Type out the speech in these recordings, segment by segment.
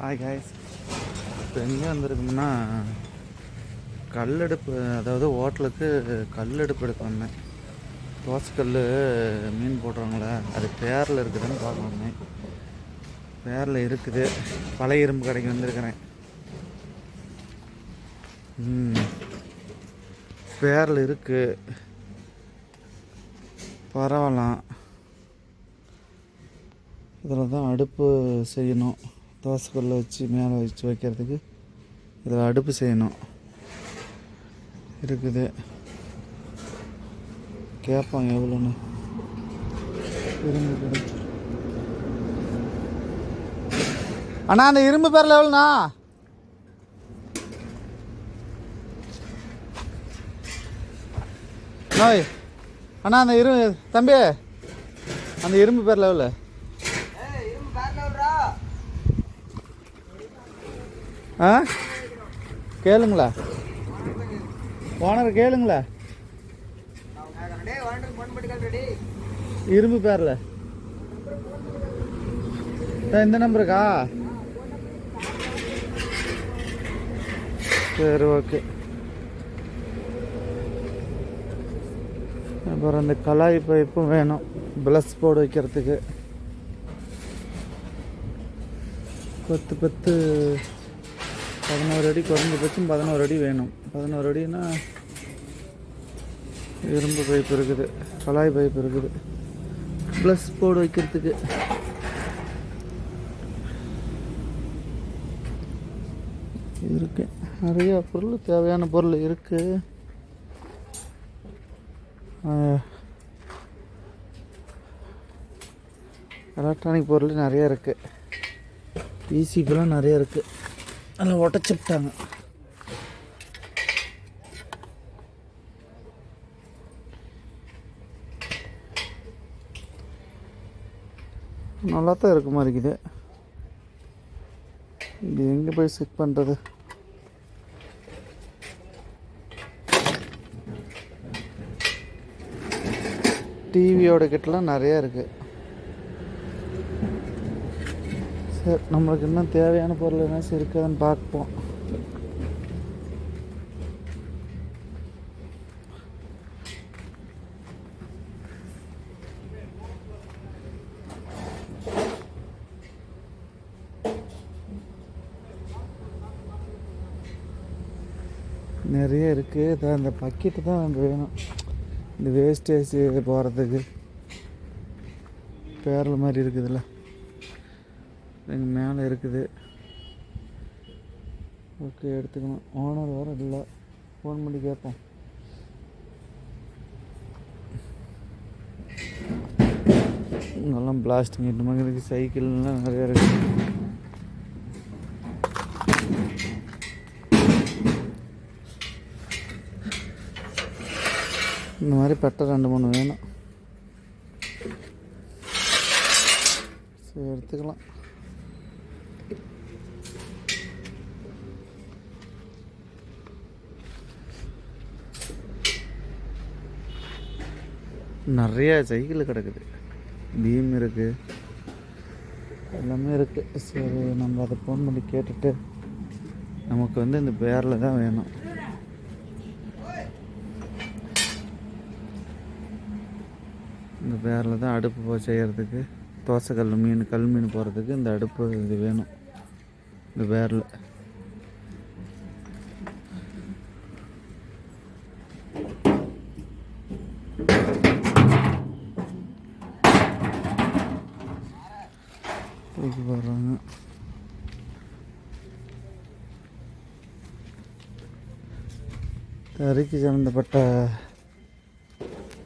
Hi guys. இப்போ எங்கே வந்திருக்குன்னா கல்லெடுப்பு, அதாவது ஹோட்டலுக்கு கல்லெடுப்பு எடுக்க வந்தேன். தோசைக்கல் மீன் போடுறாங்களே அது பேரில் இருக்குதுன்னு பார்க்கணுமே. பேரில் இருக்குது. பழைய இரும்பு கடைக்கு வந்திருக்கிறேன். பேரில் இருக்குது, பரவாயில்லாம். இதில் தான் அடுப்பு செய்யணும். தோசைக்கல்லை வச்சு மேலே வச்சு வைக்கிறதுக்கு இதில் அடுப்பு செய்யணும் இருக்குது. கேட்பாங்க எவ்வளோன்னு. இரும்பு கடை. அண்ணா அந்த இரும்பு பேரில் எவ்வளோண்ணா? நோய் அண்ணா அந்த தம்பி அந்த இரும்பு பேரில் எவ்வளோ? ஆ கேளுங்களா, ஓனர் கேளுங்களா. இரும்பு பேரில் இந்த நம்பருக்கா? சரி, ஓகே. அப்புறம் இந்த கலாய் பைப்பும் வேணும், ப்ளஸ் போர்டு வைக்கிறதுக்கு. 11 அடி, குறைஞ்சபட்சம் 11 அடி வேணும். 11 அடினா இரும்பு பைப் இருக்குது, கலாய் பைப் இருக்குது, ப்ளஸ் போர்டு வைக்கிறதுக்கு. இருக்கு நிறைய பொருள், தேவையான பொருள் இருக்குது. எலக்ட்ரானிக் பொருள் நிறைய இருக்குது. பிசிபிலாம் நிறைய இருக்குது. அதில் உடச்சிட்டாங்க. நல்லா தான் இருக்க மாதிரி இருக்குது. இது எங்கே போய் செக் பண்ணுறது? டிவியோட கிட்டலாம் நிறையா இருக்குது. சரி, நம்மளுக்கு இன்னும் தேவையான பொருள் என்ன இருக்குதுன்னு பார்ப்போம். நிறைய இருக்குது. இந்த பக்கெட்டு தான் நமக்கு வேணும், இந்த வேஸ்டேஜ் போகிறதுக்கு. பேரல் மாதிரி இருக்குதுல்ல, எங்கள் மேலே இருக்குது. ஓகே, எடுத்துக்கணும். ஓனர் வேறு இல்லை, ஃபோன் பண்ணி கேட்போம். இங்கெல்லாம் பிளாஸ்டிக் இந்த மாதிரி இருக்குது. சைக்கிள்லாம் நிறையா இருக்குது. இந்த மாதிரி பெட்டை 2-3 வேணும். சரி, எடுத்துக்கலாம். நிறைய சைக்கிள் கிடக்குது, பீம் இருக்குது, எல்லாமே இருக்குது. சரி, நம்ம அதை ஃபோன் பண்ணி கேட்டுட்டு, நமக்கு இந்த பேரில் தான் வேணும். இந்த பேரில் தான் அடுப்பு செய்கிறதுக்கு, தோசைக்கல் மீன், கல் மீன் போகிறதுக்கு இந்த அடுப்பு இது வேணும். இந்த பேரில் தூக்கி போடுறாங்க. தறிக்கு சம்மந்தப்பட்ட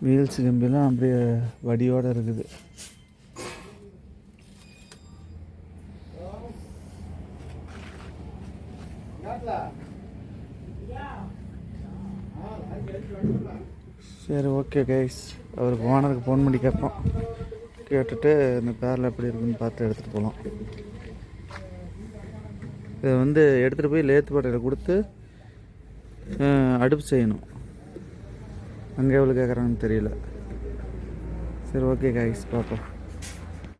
வீல்ஸ் கம்பிலாம் அப்படியே வடியோடு இருக்குது. சரி, ஓகே கைஸ். அவருக்கு ஓனருக்கு ஃபோன் பண்ணி கேட்போம். கேட்டுட்டு இந்த பேரில் எப்படி இருக்குன்னு பார்த்து எடுத்துகிட்டு போகலாம். இதை எடுத்துகிட்டு போய் லேத்து பாட்டையில் கொடுத்து அடுப்பு செய்யணும். அங்கே எவ்வளோ கேட்குறாங்கன்னு தெரியல. சரி, ஓகே கைஸ், பார்ப்போம்.